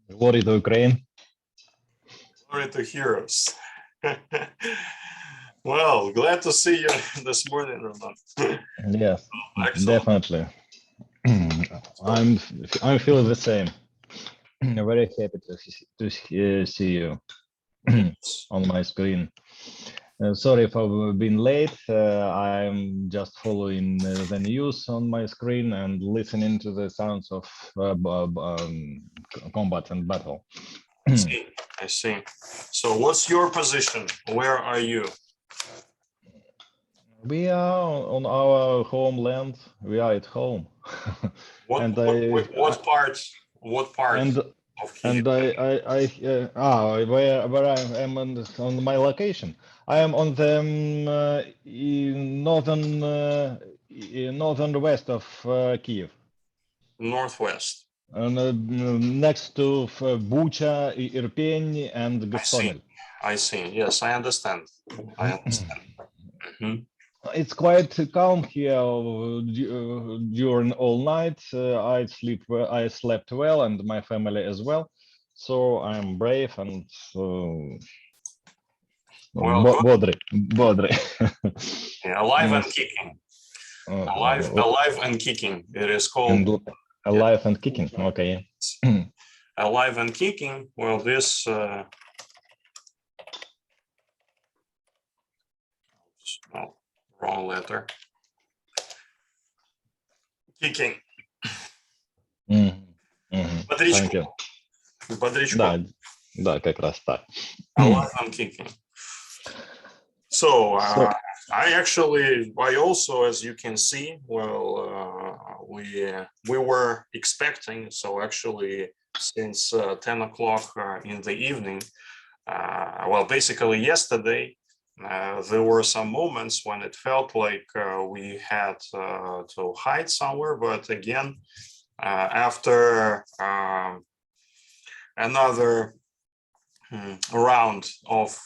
Glory to Ukraine. Glory to heroes. Well, glad to see you this morning, Roman. Yes, Excellent. definitely. I'm feeling the same. Very happy to see you on my screen. Sorry if I've been late. I'm just following the news on my screen and listening to the sounds of combat and battle. I see. So what's your position? Where are you? We are on our homeland. We are at home. What part? What part and of Kiev? and where I am on my location. I am on the northern west of Kiev, Northwest. next to Bucha, Irpin, and Gostomel. I see. Yes, I understand. I understand. It's quite calm here during all night. I slept well, and my family as well. So I'm brave and boldly. Yeah, alive and kicking. Alive and kicking. It is called alive and kicking. Okay. Alive and kicking. Well, this. No, wrong letter. Kicking. Бодрячком. Да, как раз так. Alive and kicking. So I also, as you can see, well, we were expecting. So actually, since 10 o'clock in the evening, well, basically yesterday, there were some moments when it felt like we had to hide somewhere. But again, after another round of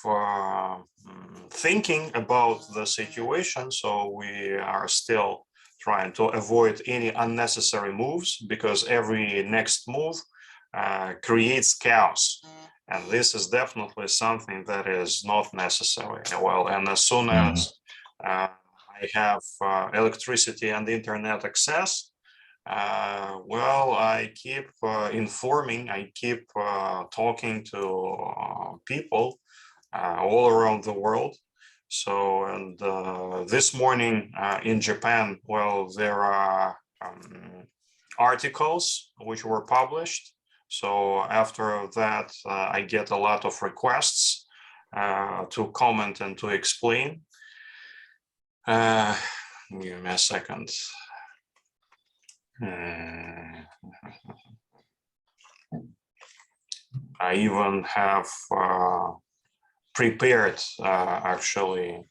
thinking about the situation, so we are still trying to avoid any unnecessary moves, because every next move creates chaos, and this is definitely something that is not necessary. Well, and as soon as I have electricity and internet access, well, I keep informing, I keep talking to people all around the world. So, and this morning in Japan, well, there are articles which were published. So after that, I get a lot of requests to comment and to explain. Give me a second. I even have prepared actually.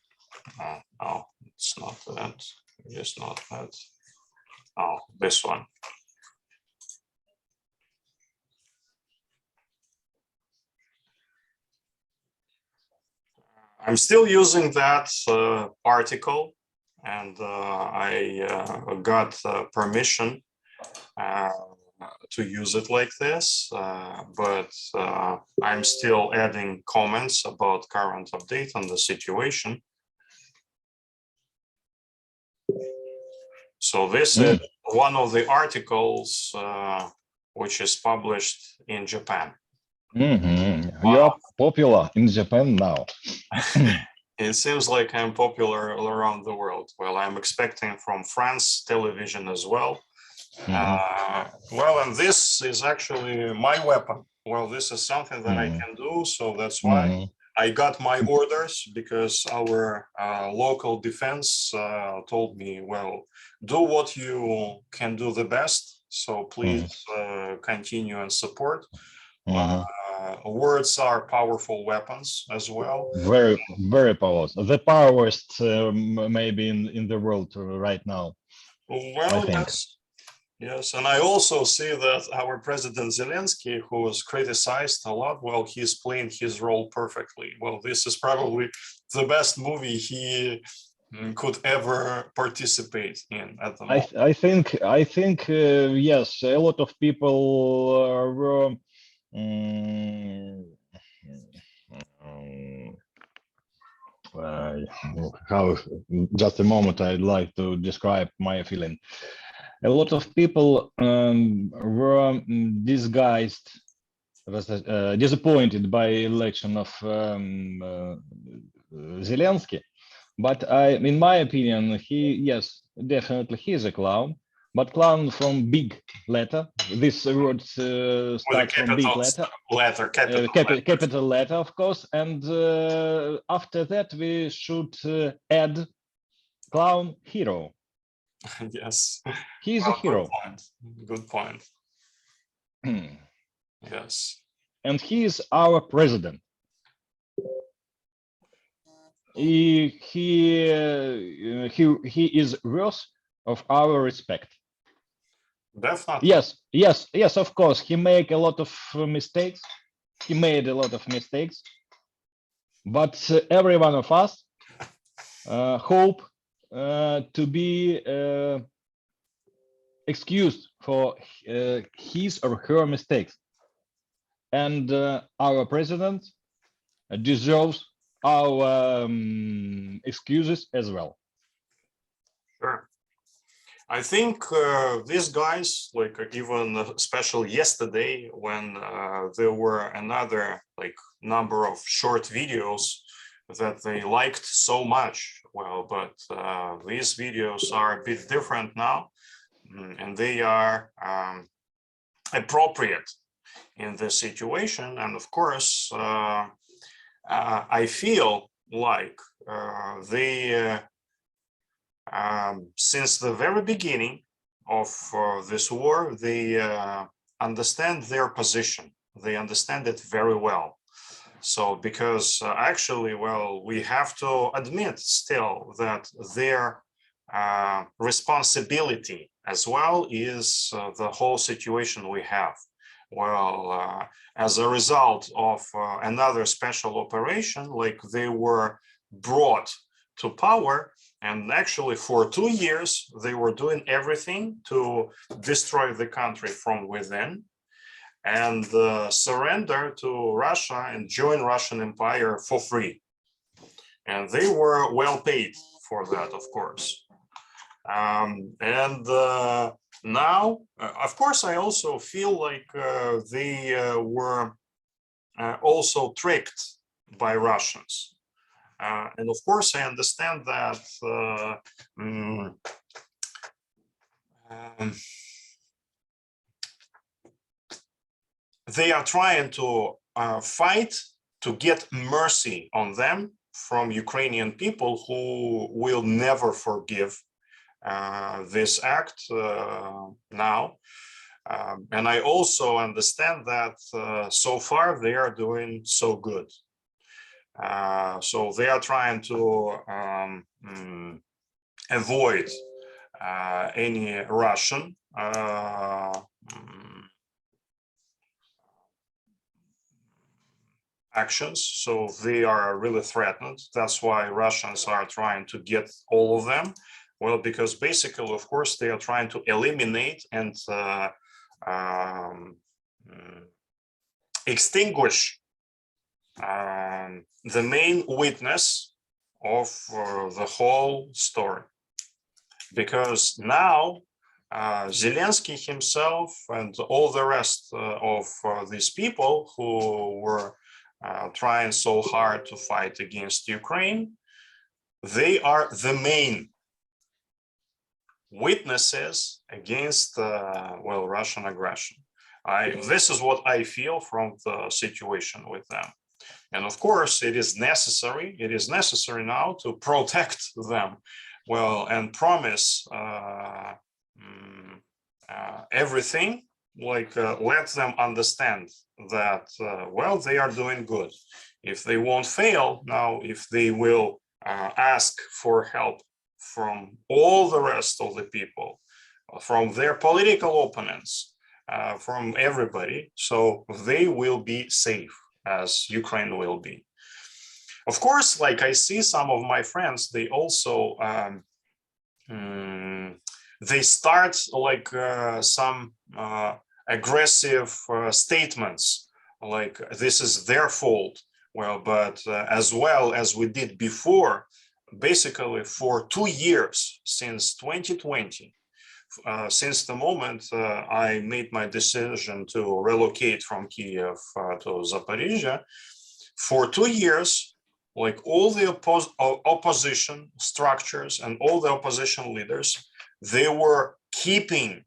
No, it's not that. It's not that. Oh, this one. I'm still using that article, and I got permission to use it like this, but I'm still adding comments about current update on the situation. So this is one of the articles which is published in Japan. You are popular in Japan now. It seems like I'm popular all around the world. Well, I'm expecting from France television as well. Well, and this is actually my weapon. Well, this is something that I can do, so that's why I got my orders, because our local defense told me, well, do what you can do the best. So please continue and support. Words are powerful weapons as well. Very, very powerful. The powerful maybe in the world right now. Well, yes, and I also see that our President Zelensky, who was criticized a lot, well, he's playing his role perfectly. Well, this is probably the best movie he could ever participate in at the moment. I think yes, a lot of people were mm, uh, how, just a moment, I'd like to describe my feeling. A lot of people were disguised, was disappointed by election of Zelensky. But in my opinion, yes, definitely he is a clown, but clown from big letter. This word With a starts from big letter, capital letter, of course. And after that, we should add clown hero. Yes. He is a hero. Good point. Yes. And he is our president. He is worth of our respect. Definitely. Yes, of course. He make a lot of mistakes. He made a lot of mistakes. But every one of us hope to be excused for his or her mistakes. And our president deserves our excuses as well. Sure. I think these guys, like even especially yesterday, when there were another like number of short videos that they liked so much. Well, but these videos are a bit different now, and they are appropriate in this situation. And of course, I feel like they since the very beginning of this war, they understand their position. They understand it very well. So because actually, well, we have to admit still that their responsibility as well is the whole situation we have. Well, as a result of another special operation, like they were brought to power, and actually for 2 years, they were doing everything to destroy the country from within and surrender to Russia and join Russian Empire for free. And they were well paid for that, of course. Now, of course, I also feel like they were also tricked by Russians. And of course, I understand that they are trying to fight to get mercy on them from Ukrainian people who will never forgive this act now. And I also understand that so far they are doing so good. So they are trying to avoid any Russian actions. So they are really threatened. That's why Russians are trying to get all of them. Well, because basically, of course, they are trying to eliminate and extinguish the main witness of the whole story. Because now Zelensky himself and all the rest of these people who were trying so hard to fight against Ukraine, they are the main witnesses against well, Russian aggression. This is what I feel from the situation with them. And of course, it is necessary now to protect them, well, and promise everything, like let them understand that, well, they are doing good. If they won't fail now, if they will ask for help from all the rest of the people, from their political opponents, from everybody, so they will be safe, as Ukraine will be. Of course, like I see some of my friends, they also they start like some aggressive statements like this is their fault. Well, but as well as we did before, basically for 2 years since 2020, since the moment I made my decision to relocate from Kiev to Zaporizhia, for 2 years, like all the opposition structures and all the opposition leaders, they were keeping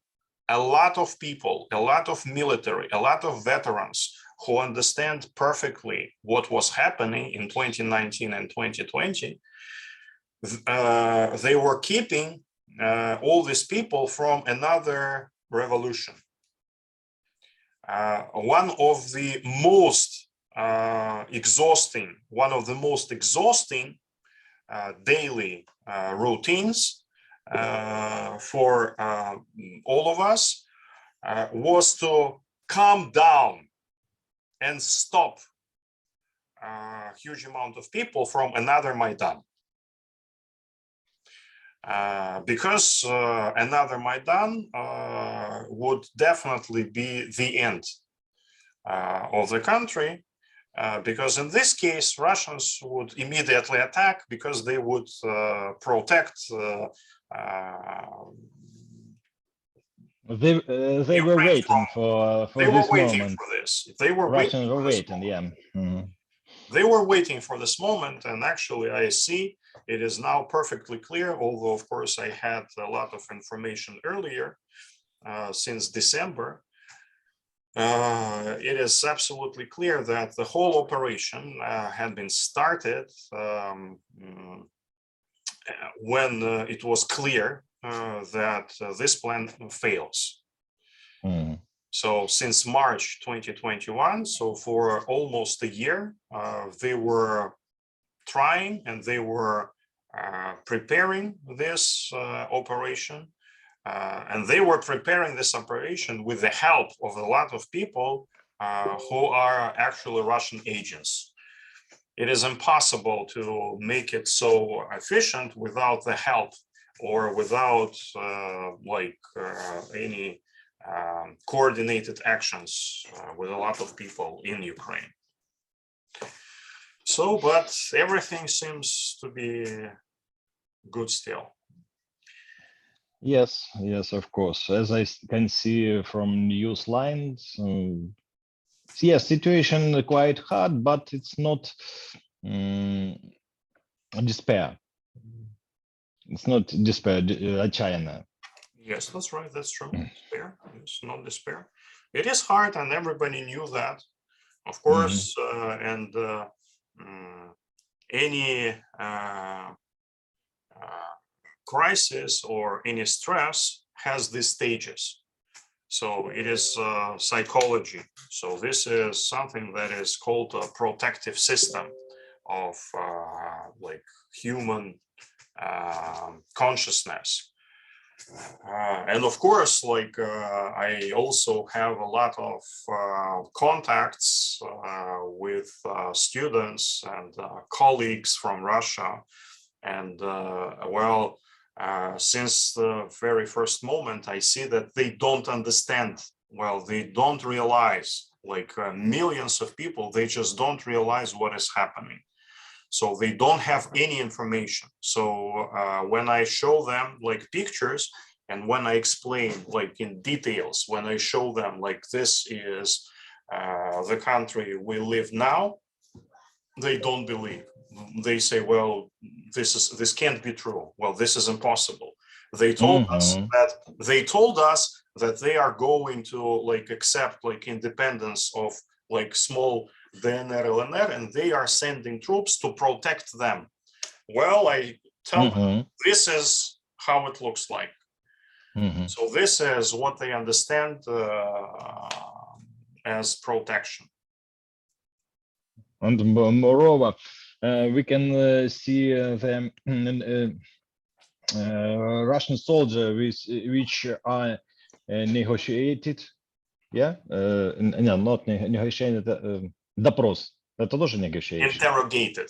a lot of people, a lot of military, a lot of veterans who understand perfectly what was happening in 2019 and 2020. They were keeping all these people from another revolution. One of the most exhausting daily routines for all of us was to calm down and stop a huge amount of people from another Maidan. Because another Maidan would definitely be the end of the country, because in this case, Russians would immediately attack because they would protect. They were waiting for this moment. They were Russians waiting were waiting, yeah. They were waiting for this moment, and actually I see it is now perfectly clear, although of course I had a lot of information earlier since December. It is absolutely clear that the whole operation had been started when it was clear that this plan fails. So since March 2021, so for almost a year, they were trying and they were preparing this operation. And they were preparing this operation with the help of a lot of people who are actually Russian agents. It is impossible to make it so efficient without the help or without any coordinated actions with a lot of people in Ukraine. So, but everything seems to be good still. Yes, of course. As I can see from news lines, yes, situation quite hard, but it's not despair. It's not despair, China. Yes, that's right. That's true. Despair. It's not despair. It is hard, and everybody knew that, of course. And any crisis or any stress has these stages. So it is psychology. So this is something that is called a protective system of like human consciousness. And of course, like I also have a lot of contacts with students and colleagues from Russia. And well, since the very first moment, I see that they don't understand. Well, they don't realize, like millions of people, they just don't realize what is happening. So they don't have any information. So when I show them like pictures and when I explain like in details, when I show them like this is the country we live now, they don't believe. They say, well, this can't be true. Well, this is impossible. They told us that they are going to like accept like independence of like small DNR, LNR, and they are sending troops to protect them. Well, I tell them this is how it looks like. So this is what they understand as protection. And moreover, we can see the Russian soldiers which are negotiated. Yeah, no, not negotiated. Допрос. Это тоже negotiation. Interrogated.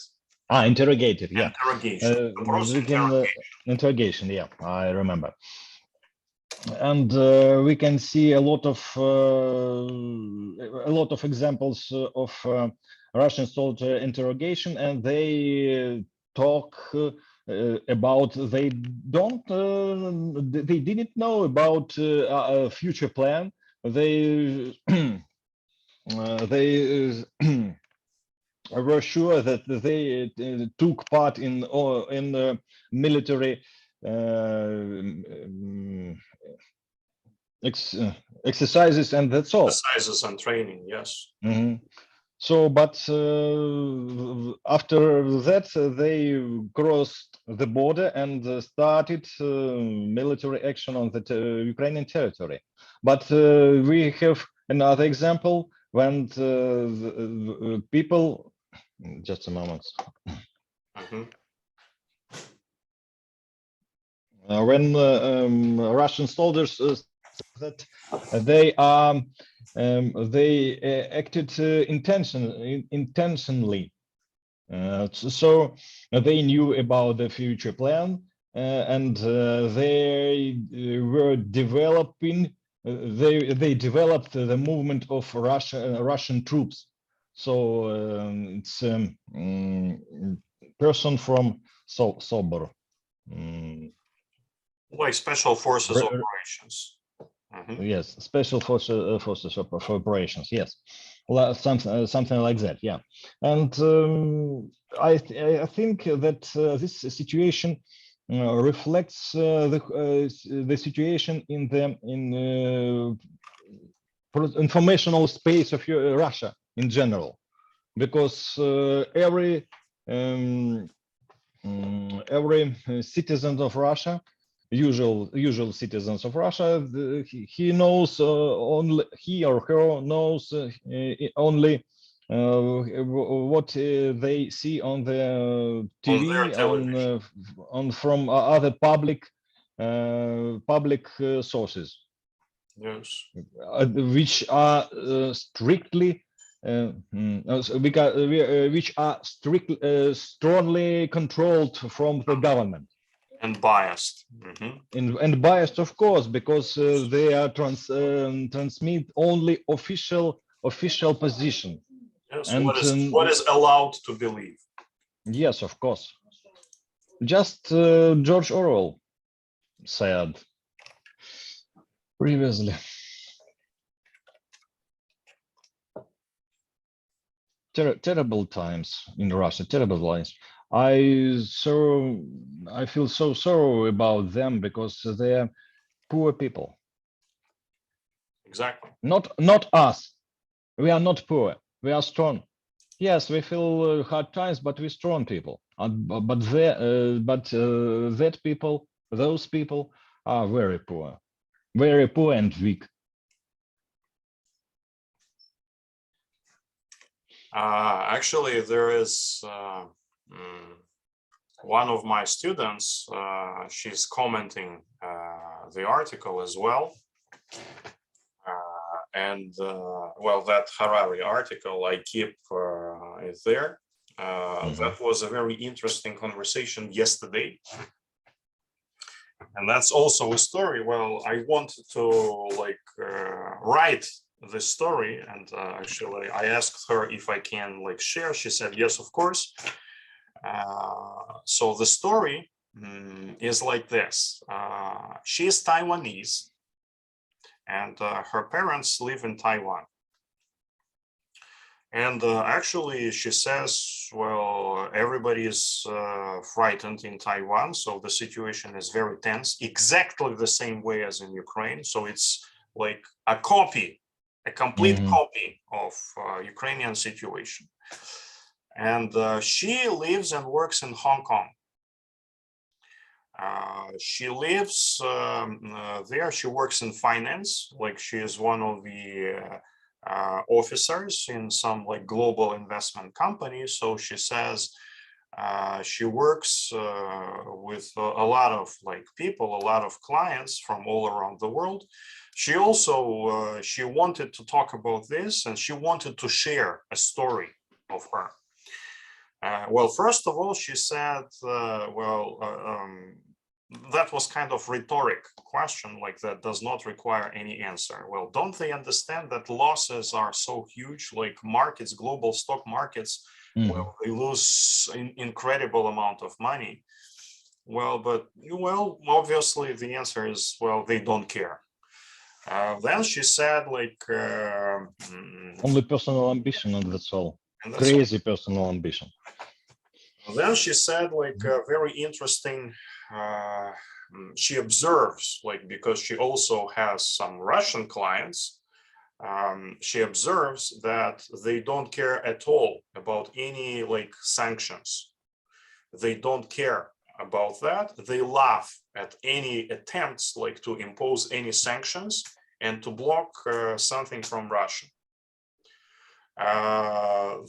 Interrogated. Yeah. Interrogation. Interrogation. Yeah, I remember. and we can see a lot of examples of Russian soldier interrogation, and they talk about they didn't know about a future plan. They they were sure that they took part in military exercises, and that's all. Exercises and training, yes. Mhm. So, but after that, they crossed the border and started military action on the Ukrainian territory. But we have another example when the people, just a moment, when Russian soldiers that they acted intentionally. So they knew about the future plan, and they were developing. They developed the movement of Russian troops. So it's person from Sobor. Like special forces operations. Yes, special forces of operations. Yes, something like that. Yeah, and I think that this situation reflects the situation in the informational space of Russia in general, because every citizen of Russia, usual citizens of Russia, he knows only, he or her knows only what they see on the TV, on from other public sources. Yes. Which are strictly which are strongly controlled from the government and biased. And biased, of course, because they are transmit only official position. Yes, and what is allowed to believe. Yes, of course. Just George Orwell said previously. Terrible times in Russia, terrible times. I feel so sorrow about them because they're poor people. Exactly. Not us. We are not poor. We are strong. Yes, we feel hard times, but we're strong people. But that people, those people are very poor and weak. Actually, there is one of my students, she's commenting the article as well. And well, that Harari article, I keep it there. That was a very interesting conversation yesterday. And that's also a story. Well, I wanted to write the story, and actually I asked her if I can share. She said yes, of course. So the story is like this. She is Taiwanese, and her parents live in Taiwan. And actually, she says, well, everybody is frightened in Taiwan. So the situation is very tense, exactly the same way as in Ukraine. So it's like a complete copy of Ukrainian situation. And she lives and works in Hong Kong. She lives there. She works in finance, like she is one of the officers in some global investment companies. So she says she works with a lot of people, a lot of clients from all around the world. She also she wanted to talk about this, and she wanted to share a story of her. Well, first of all, she said, that was kind of rhetoric question, like that does not require any answer. Well, don't they understand that losses are so huge, like markets, global stock markets, well, they lose an incredible amount of money. Well, but obviously the answer is, well, they don't care. Then she said, like, only personal ambition, and that's all. and that's Crazy personal ambition. Then she said, like, very interesting. She observes, like, because she also has some Russian clients. She observes that they don't care at all about any like sanctions. They don't care about that. They laugh at any attempts like to impose any sanctions and to block something from Russia.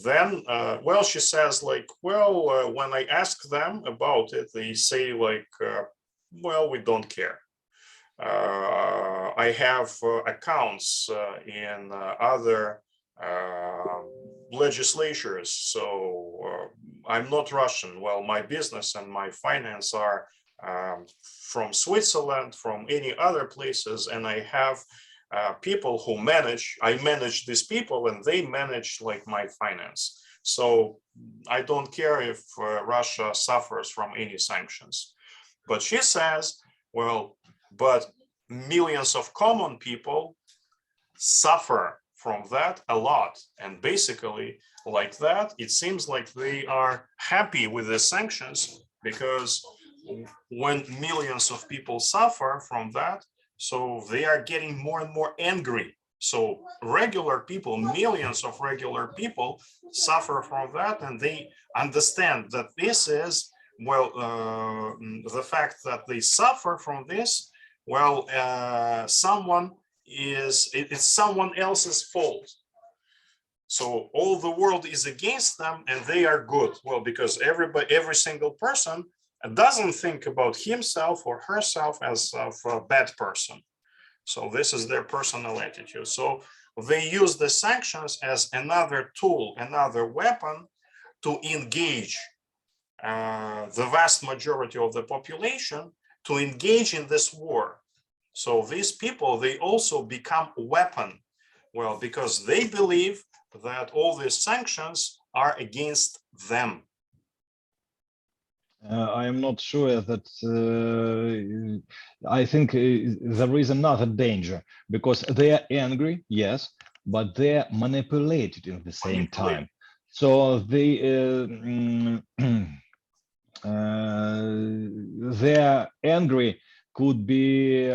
Then, well, she says, like, well, when I ask them about it, they say, like, well, we don't care. I have accounts in other legislatures, so I'm not Russian. Well, my business and my finance are from Switzerland, from any other places, and I have people who I manage these people, and they manage like my finance. So I don't care if Russia suffers from any sanctions. But she says, well, but millions of common people suffer from that a lot. And basically, like that, it seems like they are happy with the sanctions, because when millions of people suffer from that, so they are getting more and more angry. So regular people, millions of regular people suffer from that, and they understand that this is, well, the fact that they suffer from this, well, it's someone else's fault. So all the world is against them and they are good. Well, because every single person doesn't think about himself or herself as a bad person. So this is their personal attitude. So they use the sanctions as another tool, another weapon to engage the vast majority of the population to engage in this war. So these people, they also become a weapon. Well, because they believe that all these sanctions are against them. I am not sure that I think there is another danger, because they are angry, yes, but they are manipulated in the same time. So they their angry could be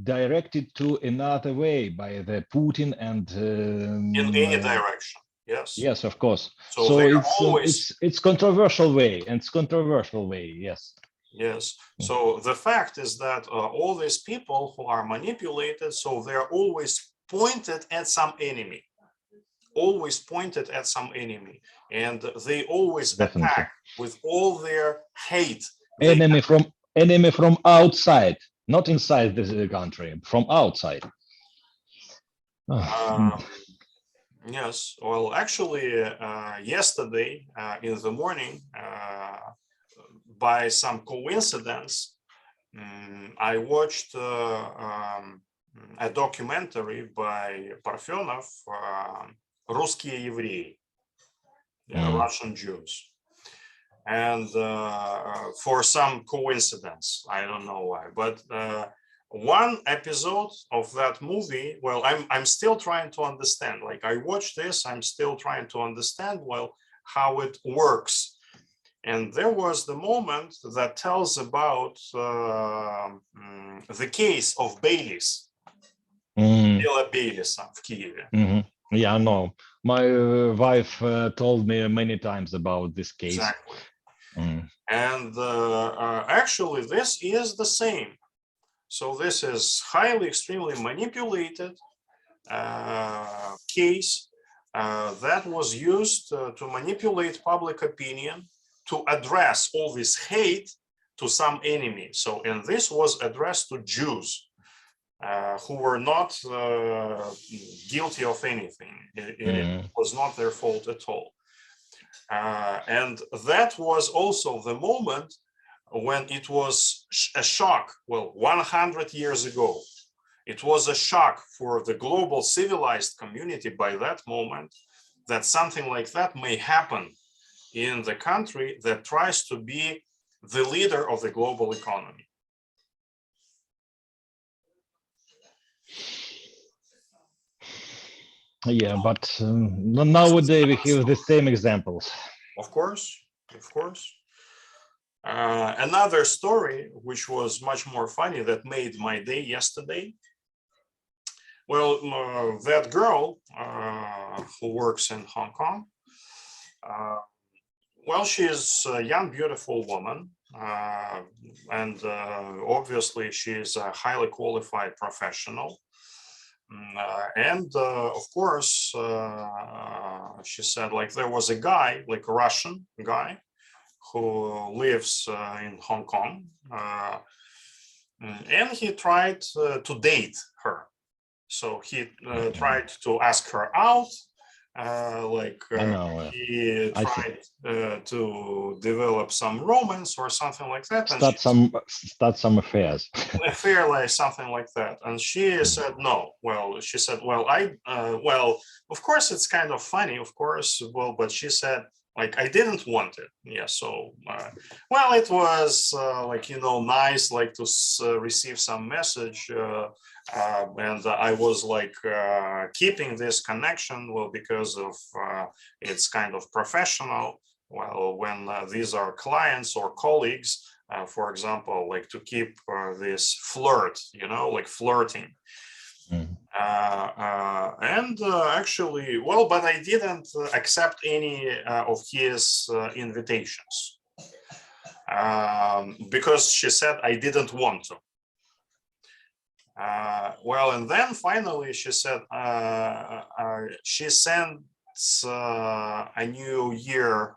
directed to another way by the Putin and in any direction. Yes. Yes, of course. So it's controversial way, and it's controversial way. Yes. Yes. So the fact is that all these people who are manipulated, so they're always pointed at some enemy. Always pointed at some enemy, and they always attack with all their hate. Enemy from outside, not inside the country, from outside. Yes. Well, actually, yesterday in the morning, by some coincidence, I watched a documentary by Parfenov, "Русские евреи," Russian Jews. And for some coincidence, I don't know why, but one episode of that movie, well, I'm still trying to understand. Like, I watched this, I'm still trying to understand, well, how it works. And there was the moment that tells about the case of Baileys. Baileys в Kyiv. Yeah, no, my wife told me many times about this case. Exactly. And actually, this is the same. So this is highly, extremely manipulated case that was used to manipulate public opinion, to address all this hate to some enemy. So, and this was addressed to Jews who were not guilty of anything. It was not their fault at all. And that was also the moment when it was a shock, well, 100 years ago, it was a shock for the global civilized community by that moment that something like that may happen in the country that tries to be the leader of the global economy. Yeah, but nowadays we hear the same examples. Of course, of course. Another story, which was much more funny, that made my day yesterday. Well, that girl who works in Hong Kong, well, she is a young, beautiful woman, and obviously she is a highly qualified professional. And of course, she said, like, there was a guy, like a Russian guy, who lives in Hong Kong, and he tried to date her. So he tried to ask her out, he tried to develop some romance or something like that. And start some affairs. Affair, like something like that. And she said no. Well, she said, well, well, of course it's kind of funny, of course. Well, but she said, like, I didn't want it. Yeah. So, well, it was like, you know, nice, like to receive some message. And I was like keeping this connection, well, because of it's kind of professional. Well, when these are clients or colleagues, for example, like to keep this flirt, you know, like flirting. Mm. And actually, well, but I didn't accept any of his invitations because she said I didn't want to. Well, and then finally she said she sent a New Year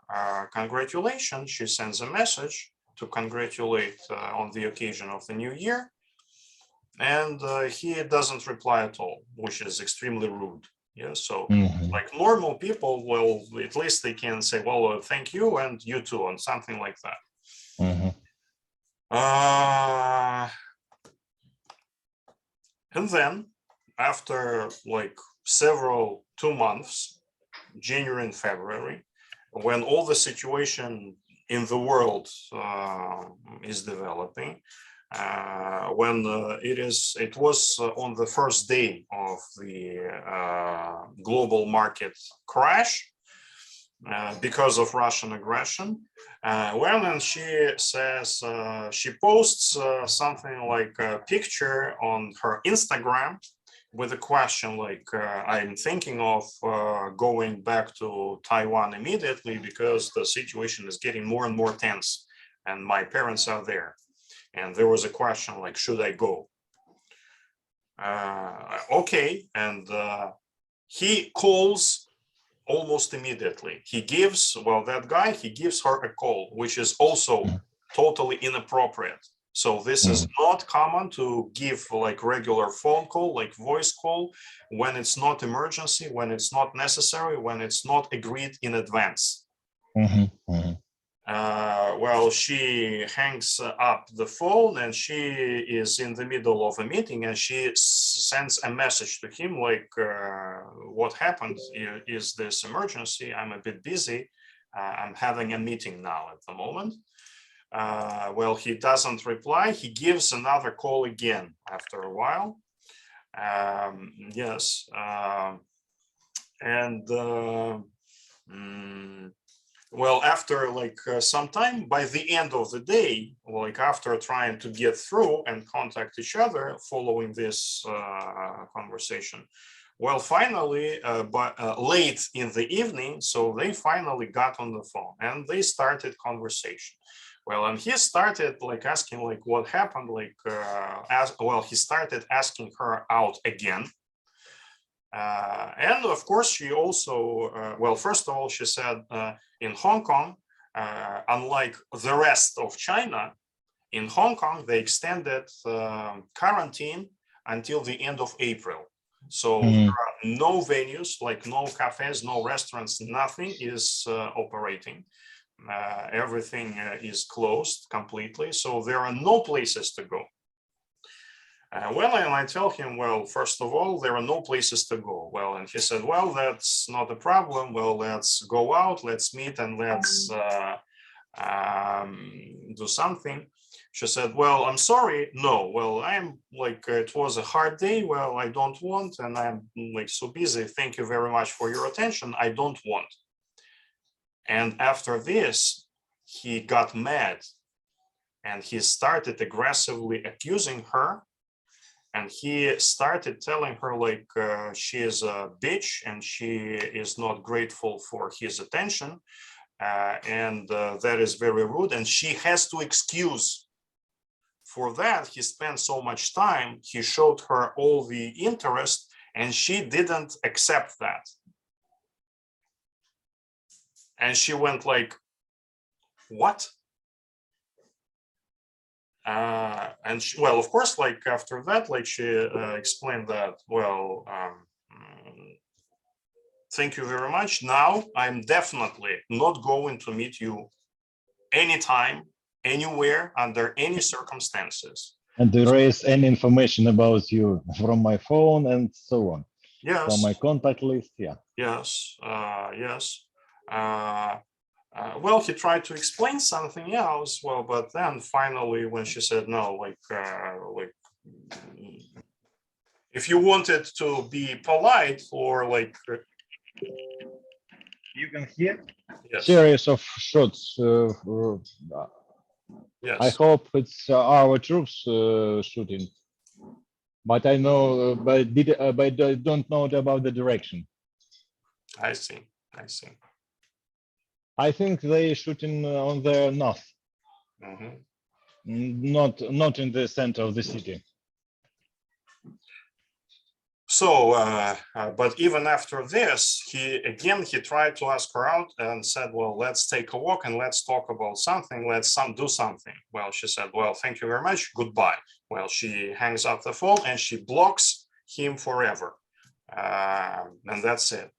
congratulations. She sends a message to congratulate on the occasion of the New Year. And he doesn't reply at all, which is extremely rude. Yeah, so like normal people, well, at least they can say, well, thank you, and you too, and something like that. And then after like 2 months, January and February, when all the situation in the world is developing, when it was on the first day of the global market crash because of Russian aggression. Well, and she says, she posts something like a picture on her Instagram with a question like, I'm thinking of going back to Taiwan immediately because the situation is getting more and more tense and my parents are there. And there was a question like, should I go? Okay, and he calls almost immediately. He gives, well, that guy, he gives her a call, which is also totally inappropriate. So this is not common to give like regular phone call, like voice call, when it's not emergency, when it's not necessary, when it's not agreed in advance. Well, she hangs up the phone and she is in the middle of a meeting and she sends a message to him like, what happened? Is this emergency? I'm a bit busy. I'm having a meeting now at the moment. Well, he doesn't reply. He gives another call again after a while. Yes. Well, after like some time, by the end of the day, like after trying to get through and contact each other following this conversation, well, finally, late in the evening, so they finally got on the phone and they started conversation. Well, and he started like asking like what happened, like he started asking her out again. And of course, she also, well, first of all, she said in Hong Kong, unlike the rest of China, in Hong Kong, they extended quarantine until the end of April. So there are no venues, like no cafes, no restaurants, nothing is operating. everything is closed completely, so there are no places to go. Well, and I tell him, well, first of all, there are no places to go. Well, and he said, well, that's not a problem. Well, let's go out, let's meet, and let's do something. She said, well, I'm sorry. No, well, I'm like, it was a hard day. Well, I don't want, and I'm like so busy. Thank you very much for your attention. I don't want. And after this, he got mad and he started aggressively accusing her. And he started telling her like she is a bitch and she is not grateful for his attention. And that is very rude. And she has to excuse. For that, he spent so much time. He showed her all the interest and she didn't accept that. And she went like, what? And she, well, of course, like after that, like she explained that, well, thank you very much. Now I'm definitely not going to meet you anytime, anywhere, under any circumstances. And erase any information about you from my phone and so on. Yes. From my contact list, yeah. Yes, yes. Well, he tried to explain something else. Well, but then finally, when she said no, like if you wanted to be polite or like, you can hear yes, series of shots. yes. I hope it's our troops shooting, but I know, but I don't know about the direction. I see. I see. I think they shooting on the north, not in the center of the city. So, but even after this, he tried to ask her out and said, well, let's take a walk and let's talk about something. Let's do something. Well, she said, well, thank you very much. Goodbye. Well, she hangs up the phone and she blocks him forever. And that's it.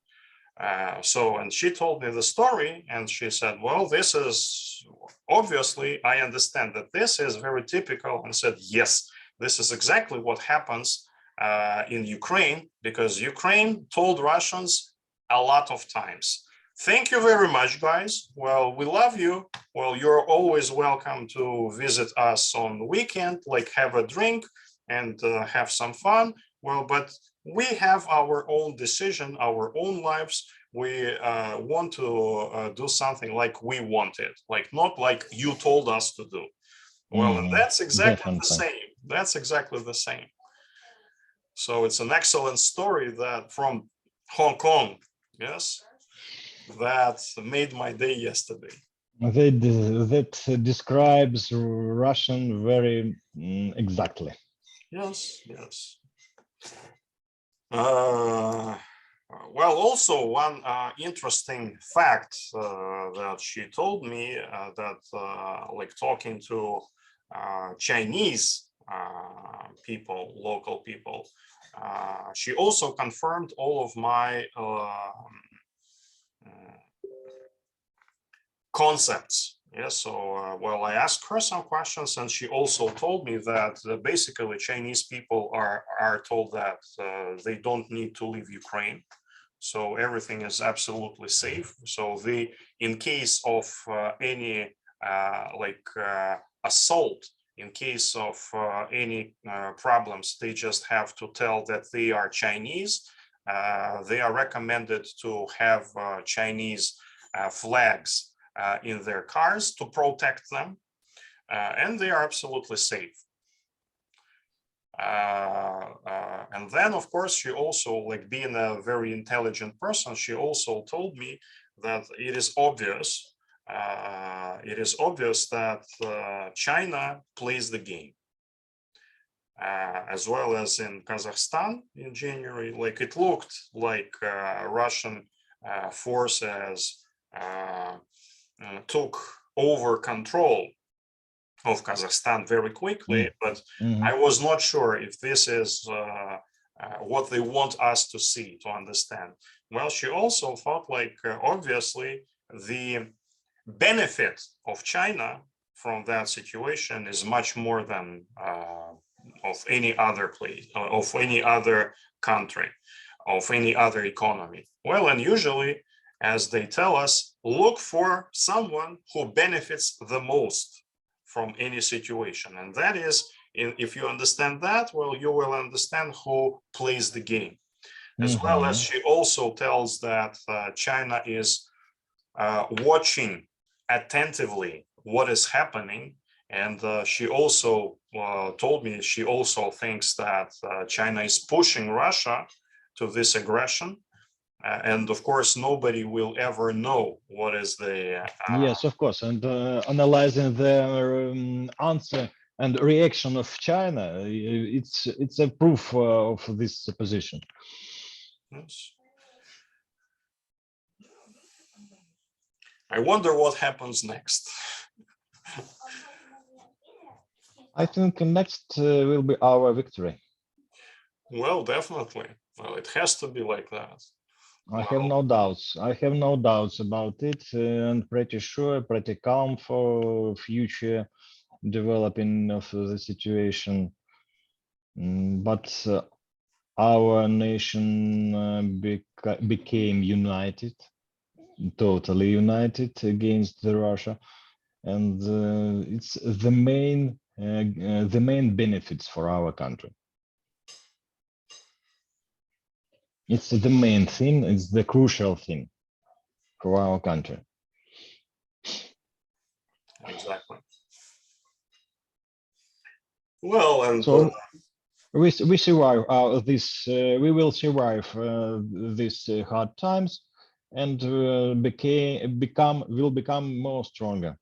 So, and she told me the story and she said, well, this is obviously, I understand that this is very typical, and said, yes, this is exactly what happens in Ukraine, because Ukraine told Russians a lot of times, thank you very much, guys. Well, we love you. Well, you're always welcome to visit us on the weekend, like have a drink and have some fun. Well, but we have our own decision, our own lives. We want to do something like we wanted, like not like you told us to do. Well, and that's exactly the same. That's exactly the same. So it's an excellent story that from Hong Kong, yes, that made my day yesterday. That describes Russian very exactly. Yes, yes. Well, also one interesting fact that she told me that like talking to Chinese people, local people, she also confirmed all of my concepts. Yes, so well, I asked her some questions, and she also told me that basically Chinese people are told that they don't need to leave Ukraine, so everything is absolutely safe. So they, in case of any assault, in case of any problems, they just have to tell that they are Chinese. They are recommended to have Chinese flags in their cars to protect them, and they are absolutely safe. And then, of course, she also, like being a very intelligent person, she also told me that it is obvious that China plays the game. As well as in Kazakhstan in January, like it looked like Russian forces took over control of Kazakhstan very quickly, but I was not sure if this is what they want us to see, to understand. Well, she also thought like, obviously, the benefit of China from that situation is much more than of any other place, of any other country, of any other economy. Well, and usually, as they tell us, look for someone who benefits the most from any situation. And that is, if you understand that, well, you will understand who plays the game. As well as she also tells that China is watching attentively what is happening. And she also told me she also thinks that China is pushing Russia to this aggression. And of course, nobody will ever know what is the... Yes, of course. And analyzing the answer and reaction of China, it's a proof of this position. Yes. I wonder what happens next. I think next will be our victory. Well, definitely. Well, it has to be like that. I have no doubts. I have no doubts about it, and pretty sure, pretty calm for future developing of the situation. But our nation became united, totally united against the Russia, and it's the main benefits for our country. It's the main thing. It's the crucial thing for our country. Exactly. Well, and so we survive this. We will survive these hard times, and will become more stronger.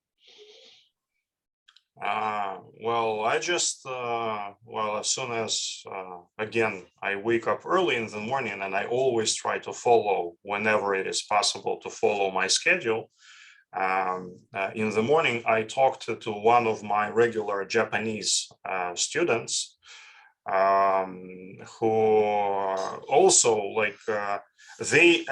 well, I just well, as soon as again I wake up early in the morning, and I always try to follow whenever it is possible to follow my schedule. In the morning, I talked to one of my regular Japanese students who also like they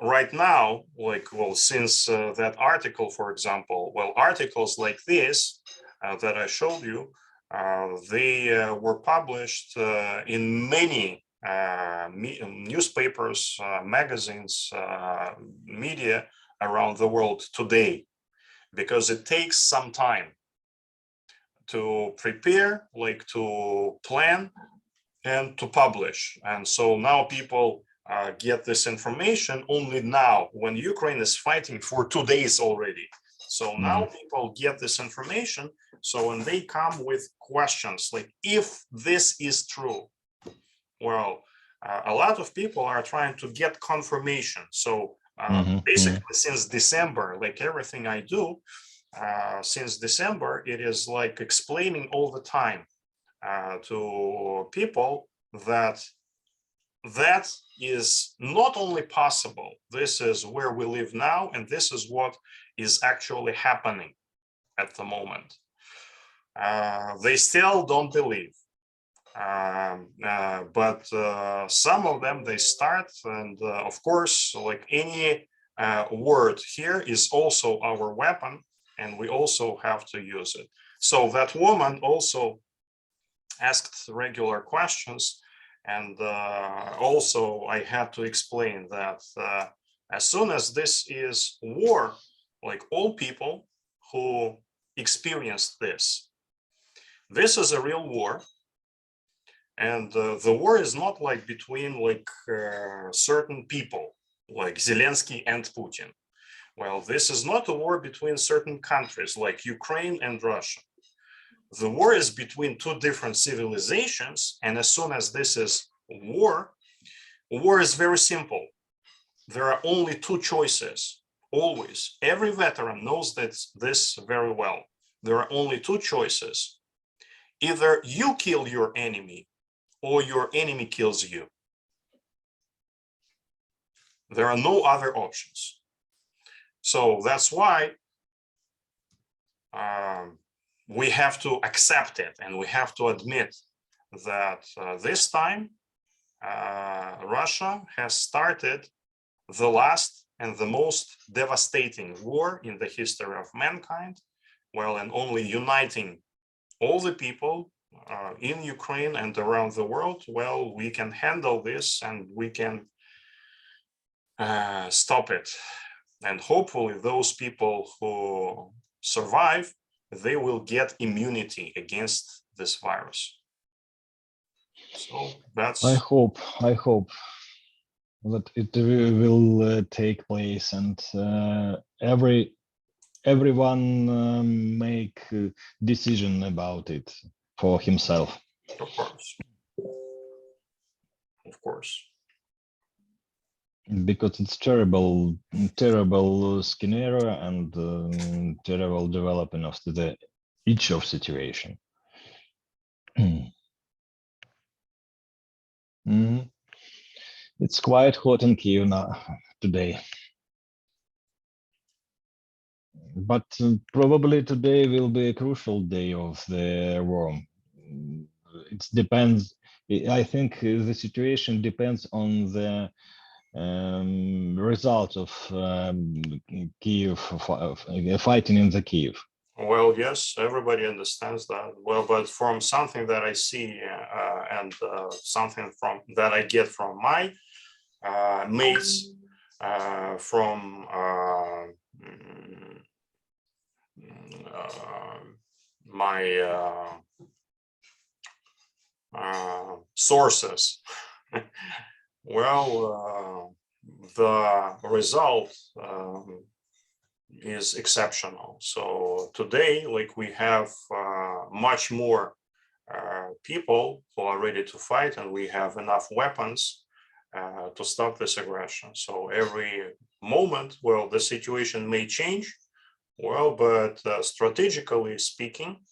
right now, like, well, since that article, for example, well, articles like this that I showed you, they were published in many newspapers, magazines, media around the world today, because it takes some time to prepare, like to plan and to publish. And so now people get this information only now when Ukraine is fighting for 2 days already. So now people get this information. So when they come with questions like, if this is true, well, a lot of people are trying to get confirmation. So basically since December, like everything I do, since December, it is like explaining all the time to people that that is not only possible, this is where we live now, and this is what is actually happening at the moment. They still don't believe. But some of them, they start, and of course, like any word here is also our weapon, and we also have to use it. So that woman also asked regular questions, and also I had to explain that as soon as this is war, like all people who experienced this is a real war. And the war is not like between like certain people like Zelensky and Putin. Well, this is not a war between certain countries like Ukraine and Russia. The war is between two different civilizations. And as soon as this is war is very simple. There are only two choices, always. Every veteran knows that this very well. There are only two choices. Either you kill your enemy or your enemy kills you. There are no other options. So that's why we have to accept it, and we have to admit that this time Russia has started the last and the most devastating war in the history of mankind. Well, and only uniting all the people in Ukraine and around the world, well, we can handle this and we can stop it. And hopefully those people who survive, they will get immunity against this virus. So that's... I hope that it will take place, and everyone make a decision about it for himself. Of course. Of course. Because it's terrible scenario and terrible development of each of situation. It's quite hot in Kiev now today, but probably today will be a crucial day of the war. It depends. I think the situation depends on the result of Kiev fighting in the Kiev. Well, yes, everybody understands that. Well, but from something that I see and something from that I get from my mates, from my sources, well, the result is exceptional. So today, like, we have much more people who are ready to fight, and we have enough weapons to stop this aggression. So every moment, well, the situation may change, well, but strategically speaking,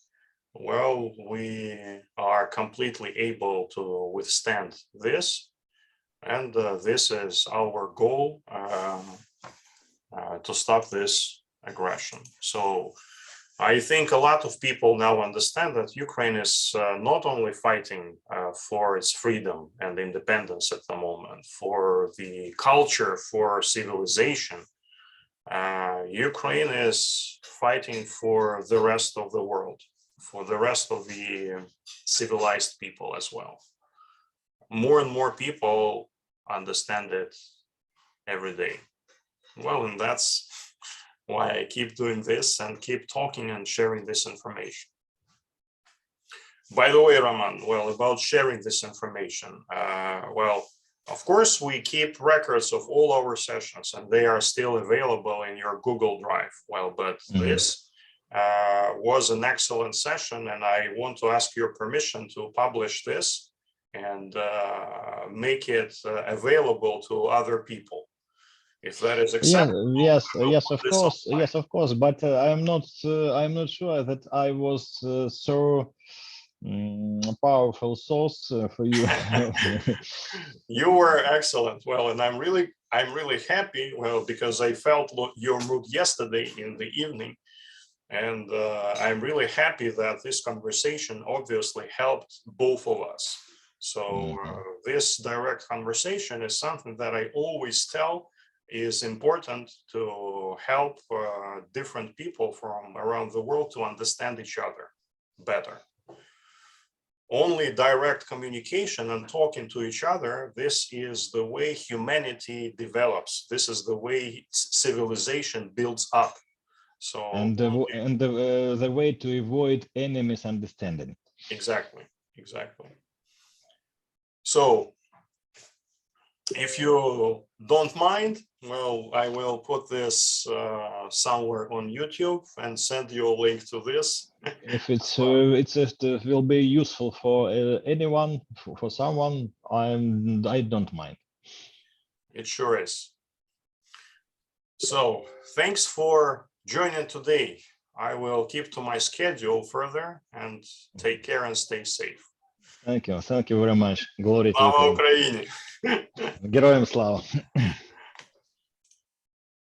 well, we are completely able to withstand this, and this is our goal, to stop this aggression. So I think a lot of people now understand that Ukraine is not only fighting for its freedom and independence at the moment, for the culture, for civilization. Ukraine is fighting for the rest of the world, for the rest of the civilized people as well. More and more people understand it every day. Well, and that's why I keep doing this and keep talking and sharing this information. By the way, Roman, well, about sharing this information, well, of course, we keep records of all our sessions, and they are still available in your Google Drive. Well, but this was an excellent session, and I want to ask your permission to publish this and make it available to other people. If that is acceptable, yes, of course. But I'm not sure that I was so powerful source for you. You were excellent. Well, and I'm really happy. Well, because I felt your mood yesterday in the evening, and I'm really happy that this conversation obviously helped both of us. So this direct conversation is something that I always tell is important to help different people from around the world to understand each other better. Only direct communication and talking to each other, this is the way humanity develops. This is the way civilization builds up. So and the way to avoid any misunderstanding. Exactly. So if you don't mind, well, I will put this somewhere on YouTube and send you a link to this. If it will be useful for anyone, for someone, I don't mind. It sure is. So thanks for joining today. I will keep to my schedule further, and take care and stay safe. Thank you very much. Glory to Слава Ukraine. Україні! Героям слава.